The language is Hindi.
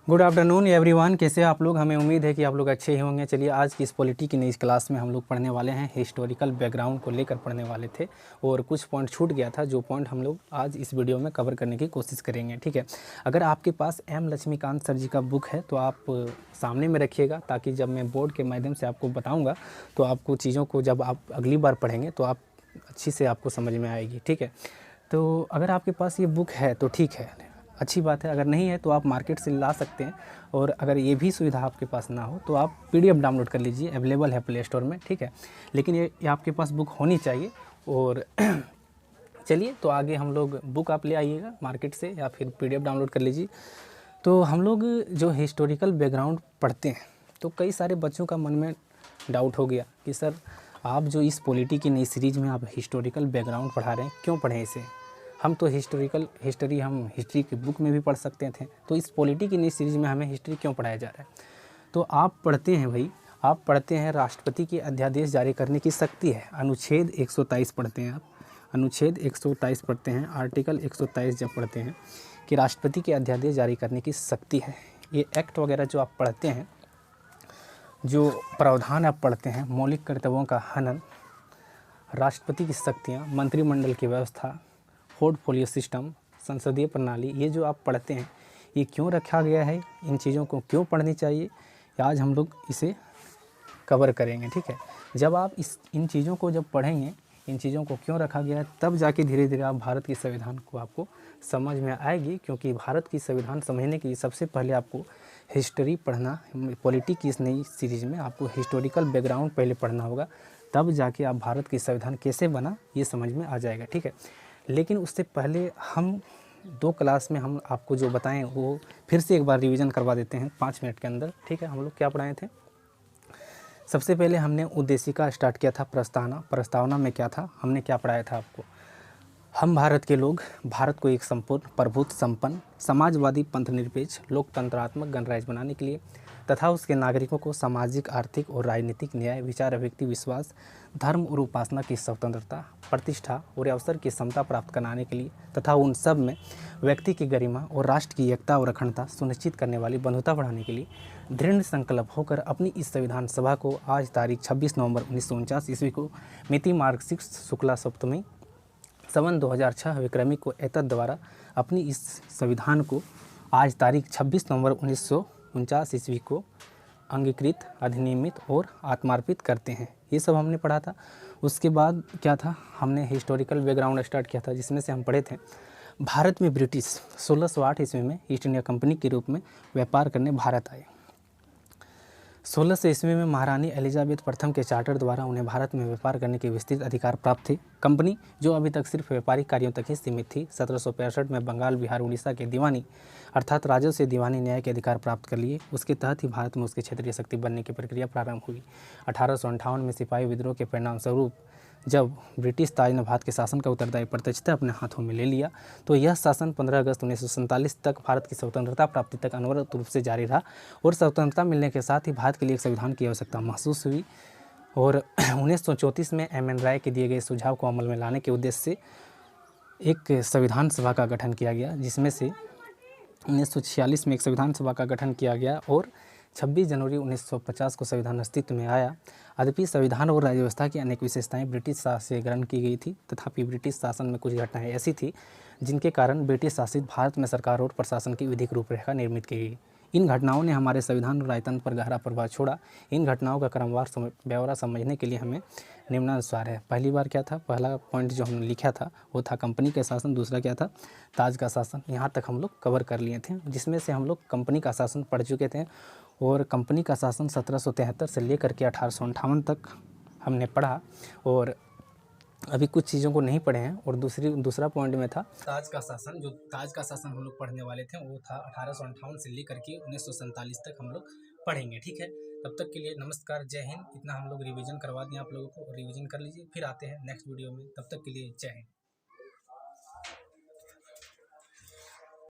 Good afternoon everyone. कैसे आप लोग? हमें उम्मीद है कि आप लोग अच्छे ही होंगे। चलिए, आज की इस पॉलिटी की नई क्लास में हम लोग पढ़ने वाले हैं, हिस्टोरिकल बैकग्राउंड को लेकर पढ़ने वाले थे और कुछ पॉइंट छूट गया था, जो पॉइंट हम लोग आज इस वीडियो में कवर करने की कोशिश करेंगे। ठीक है, अगर आपके पास एम लक्ष्मीकांत सर जी का बुक है तो आप सामने में रखिएगा, ताकि जब मैं बोर्ड के माध्यम से आपको बताऊँगा तो आपको चीज़ों को जब आप अगली बार पढ़ेंगे तो आप अच्छी से आपको समझ में आएगी। ठीक है, तो अगर आपके पास ये बुक है तो ठीक है, अच्छी बात है। अगर नहीं है तो आप मार्केट से ला सकते हैं, और अगर ये भी सुविधा आपके पास ना हो तो आप पीडीएफ डाउनलोड कर लीजिए, अवेलेबल है प्ले स्टोर में। ठीक है, लेकिन ये आपके पास बुक होनी चाहिए। और चलिए, तो आगे हम लोग बुक आप ले आइएगा मार्केट से या फिर पीडीएफ डाउनलोड कर लीजिए। तो हम लोग जो हिस्टोरिकल बैकग्राउंड पढ़ते हैं तो कई सारे बच्चों का मन में डाउट हो गया कि सर, आप जो इस पॉलिटी की नई सीरीज़ में आप हिस्टोरिकल बैकग्राउंड पढ़ा रहे हैं, क्यों पढ़ें इसे? हम तो हम हिस्ट्री की बुक में भी पढ़ सकते थे, तो इस पॉलिटी की नई सीरीज़ में हमें हिस्ट्री क्यों पढ़ाया जा रहा है? तो आप पढ़ते हैं भाई, आप पढ़ते हैं राष्ट्रपति की अध्यादेश जारी करने की शक्ति है। अनुच्छेद 127 पढ़ते हैं आप, अनुच्छेद 127 पढ़ते हैं, आर्टिकल 127 जब पढ़ते हैं कि राष्ट्रपति के अध्यादेश जारी करने की शक्ति है। ये एक्ट वगैरह जो आप पढ़ते हैं, जो प्रावधान आप पढ़ते हैं, मौलिक कर्तव्यों का हनन, राष्ट्रपति की शक्तियाँ, मंत्रिमंडल की व्यवस्था, पोर्टफोलियो सिस्टम, संसदीय प्रणाली, ये जो आप पढ़ते हैं ये क्यों रखा गया है, इन चीज़ों को क्यों पढ़नी चाहिए, आज हम लोग इसे कवर करेंगे। ठीक है, जब आप इन चीज़ों को जब पढ़ेंगे, इन चीज़ों को क्यों रखा गया है, तब जाके धीरे धीरे आप भारत की संविधान को आपको समझ में आएगी। क्योंकि भारत की संविधान समझने के लिए सबसे पहले आपको हिस्ट्री पढ़ना, पॉलिटी की इस नई सीरीज़ में आपको हिस्टोरिकल बैकग्राउंड पहले पढ़ना होगा, तब जाके आप भारत की संविधान कैसे बना ये समझ में आ जाएगा। ठीक है, लेकिन उससे पहले हम 2 क्लास में हम आपको जो बताएं वो फिर से एक बार रिवीजन करवा देते हैं 5 मिनट के अंदर। ठीक है, हम लोग क्या पढ़ाए थे? सबसे पहले हमने उद्देशिका स्टार्ट किया था, प्रस्तावना में क्या था, हमने क्या पढ़ाया था आपको? हम भारत के लोग भारत को एक संपूर्ण प्रभुत्व संपन्न समाजवादी पंथ निरपेक्ष लोकतंत्रात्मक गणराज्य बनाने के लिए तथा उसके नागरिकों को सामाजिक, आर्थिक और राजनीतिक न्याय, विचार, अभिव्यक्ति, विश्वास, धर्म और उपासना की स्वतंत्रता, प्रतिष्ठा और अवसर की समता प्राप्त कराने के लिए तथा उन सब में व्यक्ति की गरिमा और राष्ट्र की एकता और अखंडता सुनिश्चित करने वाली बंधुता बढ़ाने के लिए दृढ़ संकल्प होकर अपनी इस संविधान सभा को आज तारीख 26 नवंबर 1949 ईस्वी को मिति मार्ग 6 शुक्ला सप्तमी सन 2006 विक्रमी को एतद द्वारा अपनी इस संविधान को आज तारीख 26 नवंबर 1949 ईस्वी को अंगीकृत, अधिनियमित और आत्मार्पित करते हैं। ये सब हमने पढ़ा था। उसके बाद क्या था, हमने हिस्टोरिकल बैकग्राउंड स्टार्ट किया था, जिसमें से हम पढ़े थे भारत में ब्रिटिश 1608 ईस्वी में ईस्ट इंडिया कंपनी के रूप में व्यापार करने भारत आए। 1600 ईस्वी में महारानी एलिजाबेथ प्रथम के चार्टर द्वारा उन्हें भारत में व्यापार करने के विस्तृत अधिकार प्राप्त थे। कंपनी, जो अभी तक सिर्फ व्यापारिक कार्यों तक ही सीमित थी, 1765 में बंगाल, बिहार, उड़ीसा के दीवानी अर्थात राज्यों से दीवानी न्याय के अधिकार प्राप्त कर लिए। उसके तहत ही भारत में उसकी क्षेत्रीय शक्ति बनने की प्रक्रिया प्रारंभ हुई। 1858 में सिपाही विद्रोह के परिणाम स्वरूप जब ब्रिटिश ताज ने भारत के शासन का उत्तरदायी प्रत्यक्षता अपने हाथों में ले लिया, तो यह शासन 15 अगस्त 1947 तक भारत की स्वतंत्रता प्राप्ति तक अनवरत रूप से जारी रहा। और स्वतंत्रता मिलने के साथ ही भारत के लिए एक संविधान की आवश्यकता महसूस हुई। और 1934 में एम.एन. राय के दिए गए सुझाव को अमल में लाने के उद्देश्य से एक संविधान सभा का गठन किया गया, जिसमें से 1946 में एक संविधान सभा का गठन किया गया और 26 जनवरी 1950 को संविधान अस्तित्व में आया। यद्यपि संविधान और राज्य व्यवस्था की अनेक विशेषताएं ब्रिटिश शासन से ग्रहण की गई थी, तथापि ब्रिटिश शासन में कुछ घटनाएं ऐसी थी जिनके कारण ब्रिटिश शासित भारत में सरकार और प्रशासन की विधिक रूपरेखा निर्मित की गई। इन घटनाओं ने हमारे संविधान और राजतंत्र पर गहरा प्रभाव छोड़ा। इन घटनाओं का क्रमवार ब्यौरा समझने के लिए हमें निम्नानुसार है। पहली बार क्या था, पहला पॉइंट जो हमने लिखा था वो था कंपनी का शासन, दूसरा क्या था, ताज का शासन। यहाँ तक हम लोग कवर कर लिए थे, जिसमें से हम लोग कंपनी का शासन पढ़ चुके थे। और कंपनी का शासन 1773 से लेकर के 1858 तक हमने पढ़ा, और अभी कुछ चीज़ों को नहीं पढ़े हैं। और दूसरा पॉइंट में था ताज का शासन। जो ताज का शासन हम लोग पढ़ने वाले थे वो था 1858 से लेकर के 1947 तक हम लोग पढ़ेंगे। ठीक है, तब तक के लिए नमस्कार, जय हिंद। इतना हम लोग रिवीजन करवा दें आप लोगों को, रिवीजन कर लीजिए, फिर आते हैं नेक्स्ट वीडियो में। तब तक के लिए जय हिंद।